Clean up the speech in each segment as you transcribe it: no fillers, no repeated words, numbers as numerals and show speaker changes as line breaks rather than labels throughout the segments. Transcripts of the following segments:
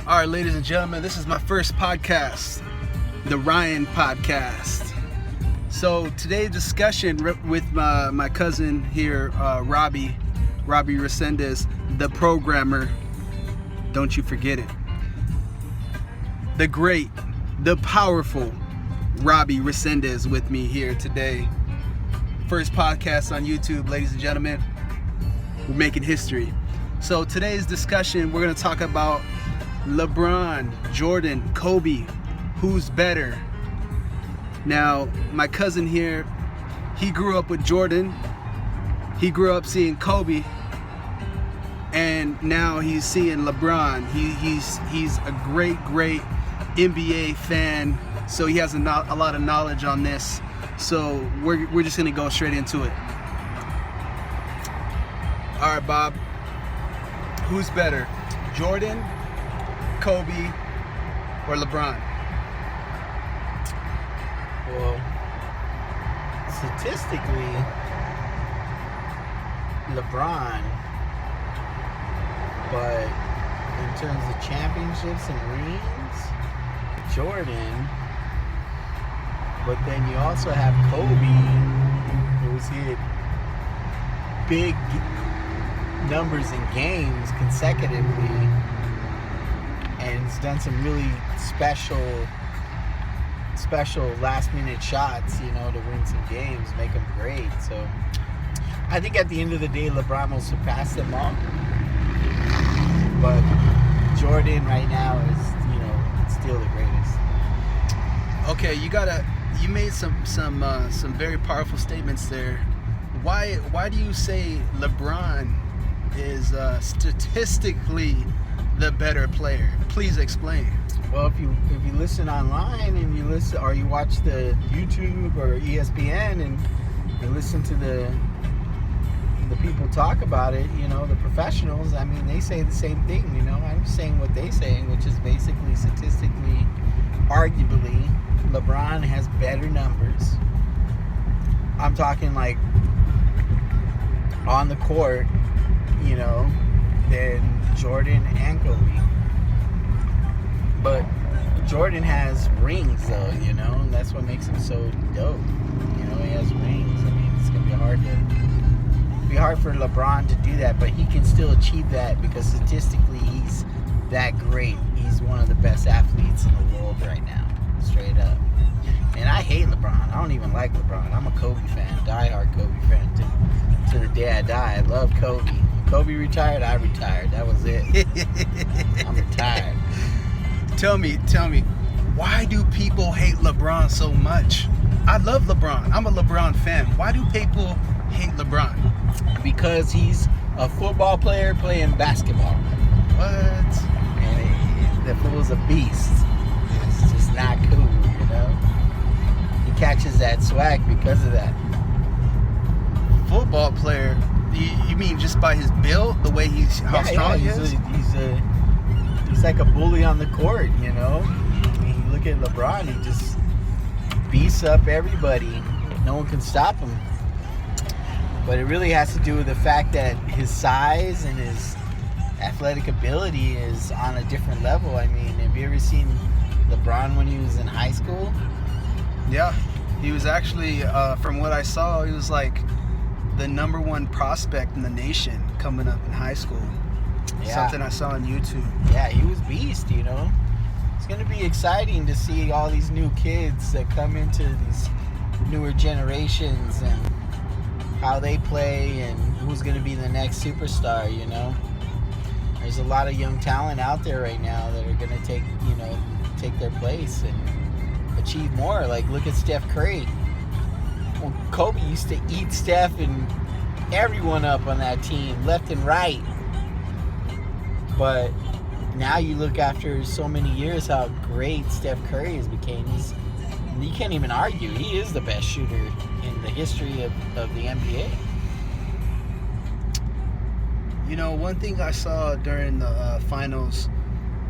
All right, ladies and gentlemen, this is my first podcast, the Ryan Podcast. So today's discussion with my cousin here, Robert Resendez, the programmer. Don't you forget it. The great, the powerful Robert Resendez with me here today. First podcast on YouTube, ladies and gentlemen. We're making history. So today's discussion, we're going to talk about LeBron, Jordan, Kobe, who's better. Now, my cousin here, he grew up with Jordan. He grew up seeing Kobe, and now he's seeing LeBron. He's a great NBA fan, so he has a lot of knowledge on this. So we're just gonna go straight into it. All right, Bob. Who's better, Jordan, Kobe, or LeBron?
Well, statistically, LeBron, but in terms of championships and rings, Jordan. But then you also have Kobe, who's hit big numbers in games consecutively, and he's done some really special last minute shots, to win some games, make them great. So I think at the end of the day, LeBron will surpass them all. But Jordan right now is, still the greatest.
Okay, you made some very powerful statements there. Why do you say LeBron is statistically the better player? Please explain.
Well, if you listen online and you watch the YouTube or ESPN and you listen to the people talk about it, the professionals, they say the same thing. I'm saying what they say, which is basically statistically, arguably, LeBron has better numbers. I'm talking like on the court, than Jordan and Kobe. But Jordan has rings, though, and that's what makes him so dope. He has rings. It's gonna be hard for LeBron to do that, but he can still achieve that because statistically he's that great. He's one of the best athletes in the world right now, straight up. And I hate LeBron. I don't even like LeBron. I'm a Kobe fan, diehard Kobe fan to the day I die. I love Kobe. Kobe retired, I retired. That was it. I'm retired.
Tell me, why do people hate LeBron so much? I love LeBron. I'm a LeBron fan. Why do people hate LeBron?
Because he's a football player playing basketball.
What?
And the fool's a beast. It's just not cool, He catches that swag because of that.
Football player? You mean just by his build, the way how strong he is?
He's like a bully on the court, You look at LeBron, he just beats up everybody. No one can stop him. But it really has to do with the fact that his size and his athletic ability is on a different level. Have you ever seen LeBron when he was in high school?
Yeah, he was actually, from what I saw, he was like the number one prospect in the nation coming up in high school. Yeah. Something I saw on YouTube.
Yeah, he was beast, It's going to be exciting to see all these new kids that come into these newer generations and how they play and who's going to be the next superstar, There's a lot of young talent out there right now that are going to take their place and achieve more. Like, look at Steph Curry. Well, Kobe used to eat Steph and everyone up on that team, left and right. But now you look after so many years how great Steph Curry has become. You can't even argue. He is the best shooter in the history of the NBA.
One thing I saw during the finals,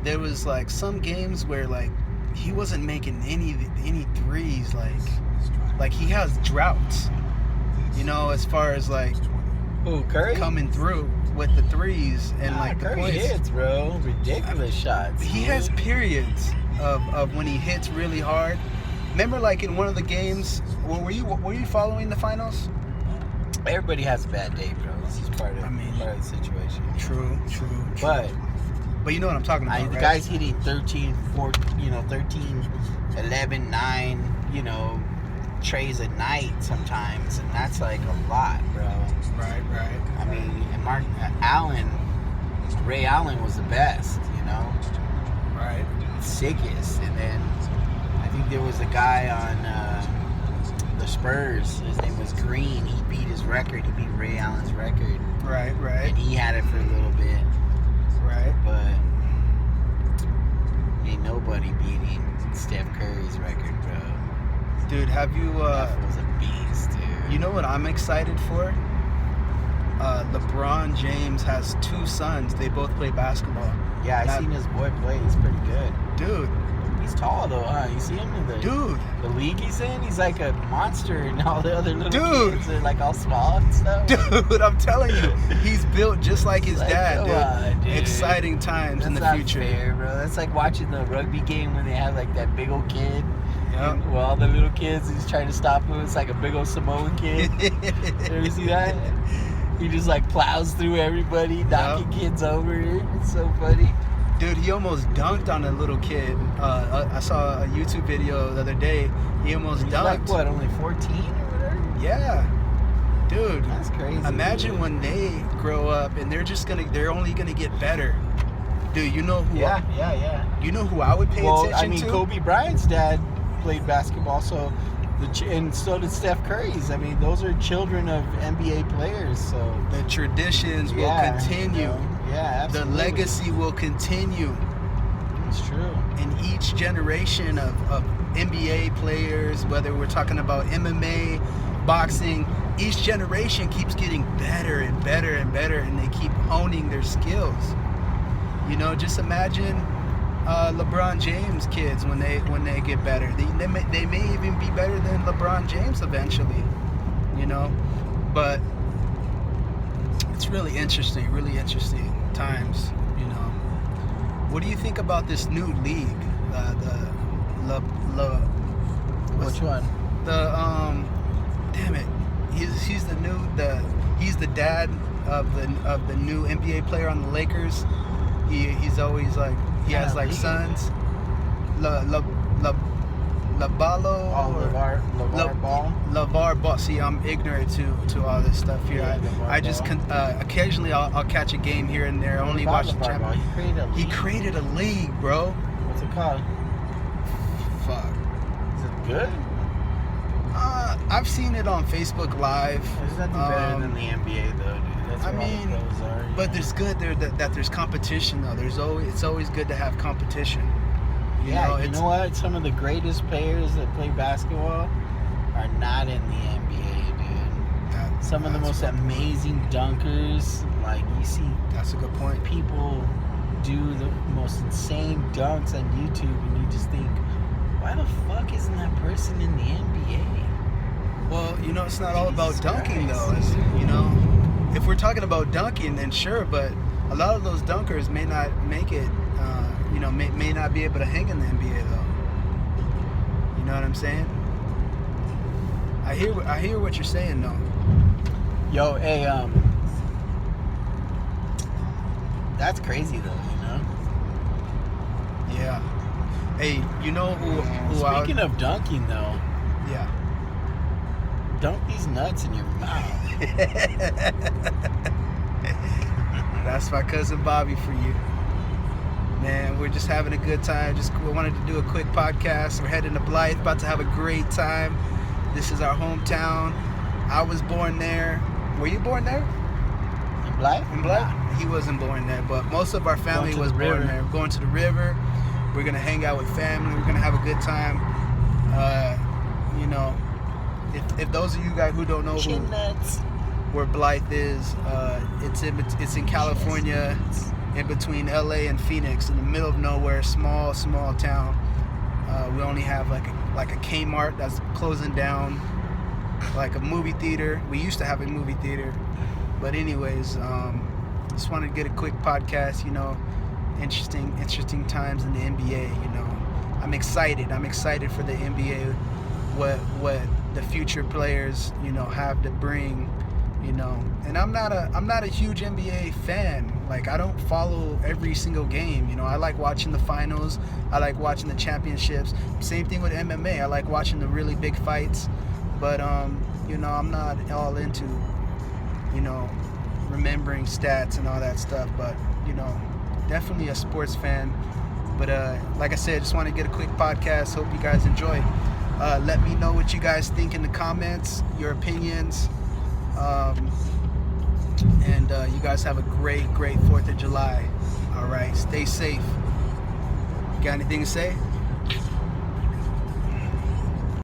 there was like some games where like he wasn't making any threes. Like he has droughts, as far as like
Curry
coming through. with the threes and like the
Curry
points.
hits, bro. Ridiculous shots.
He has periods of when he hits really hard. Remember, like in one of the games, were you following the finals?
Everybody has a bad day, bro. This is part of the situation.
True. But you know what I'm talking about,
The
right?
guy's hitting 13, 11, 9, trays a night sometimes, and that's like a lot, bro.
Right.
I mean, and Ray Allen was the best,
Right.
sickest, and then I think there was a guy on the Spurs. His name was Green. He beat his record. He beat Ray Allen's record.
Right.
And he had it for a little bit.
Right.
But ain't nobody beating Steph Curry's record, bro.
Dude, have you
That was a beast, dude.
you know what I'm excited for? LeBron James has 2 sons. They both play basketball.
Yeah, I seen his boy play. He's pretty good.
Dude.
He's tall though, huh? You see him in the league he's in? He's like a monster, and all the other little kids are like all small and stuff.
Dude, I'm telling you, he's built just like his dad,
come on, dude.
Exciting times in the future.
That's not fair, bro. That's like watching the rugby game when they have like that big old kid.
Yep.
Well, all the little kids, he's trying to stop him. It's like a big old Samoan kid. You ever see that? He just like plows through everybody, knocking kids over. It's so funny.
Dude, he almost dunked on a little kid. I saw a YouTube video the other day. He almost
He's
dunked.
like what, only 14 or whatever?
Yeah. Dude.
That's crazy.
Imagine
dude.
when they grow up and they're only gonna get better. Dude, you know who
Yeah.
you know who I would pay attention to?
Kobe Bryant's dad played basketball, so and so did Steph Curry's. I mean, those are children of NBA players, so
The traditions will continue.
Yeah,
The
absolutely.
legacy will continue.
It's true.
In each generation of NBA players, whether we're talking about MMA, boxing, each generation keeps getting better and better and better, and they keep honing their skills. Just imagine LeBron James kids when they get better. They may even be better than LeBron James eventually. But it's really interesting times. What do you think about this new league?
Which one?
Damn it, he's the dad of the new NBA player on the Lakers. He's always like he has like sons. LaBalo.
LeVar Ball.
LeVar Ball. See, I'm ignorant to all this stuff here.
Yeah,
I just occasionally I'll catch a game here and there. Only watch the champion. He created a league, bro.
What's it called?
Fuck.
Is it good?
I've seen it on Facebook Live.
It's nothing better than the NBA though, dude. That's where all the pros are.
But there's good there that there's competition though. It's always good to have competition.
You know what? Some of the greatest players that play basketball are not in the NBA, dude. Some of the most amazing dunkers, like you see.
That's a good point.
People do the most insane dunks on YouTube, and you just think, why the fuck isn't that person in the NBA?
Well, it's not all about dunking
Christ.
though. If we're talking about dunking, then sure, but a lot of those dunkers may not make it. May not be able to hang in the NBA though. You know what I'm saying? I hear what you're saying though.
Yo, hey, that's crazy though,
Yeah. Hey, you know who
Speaking of dunking though,
yeah.
dunk these nuts in your mouth.
That's my cousin Bobby for you. Man, we're just having a good time. We wanted to do a quick podcast. We're heading to Blythe, about to have a great time. This is our hometown. I was born there. Were you born there?
In Blythe?
In Blythe? Nah. He wasn't born there, but most of our family was born there. We're going to the river. We're going to hang out with family. We're going to have a good time. If those of you guys who don't know where Blythe is, it's in California, in between LA and Phoenix, in the middle of nowhere, small town. We only have like a Kmart that's closing down, like a movie theater. We used to have a movie theater, but anyways, just wanted to get a quick podcast. You know, interesting times in the NBA. You know, I'm excited for the NBA. What the future players, you know, have to bring. You know, and I'm not a huge NBA fan. Like, I don't follow every single game. You know, I like watching the finals. I like watching the championships. Same thing with MMA. I like watching the really big fights. But you know, I'm not all into, you know, remembering stats and all that stuff. But, you know, definitely a sports fan. But like I said, just want to get a quick podcast. Hope you guys enjoy. Let me know what you guys think in the comments, your opinions. And you guys have a great 4th of July. All right, stay safe. Got anything to say?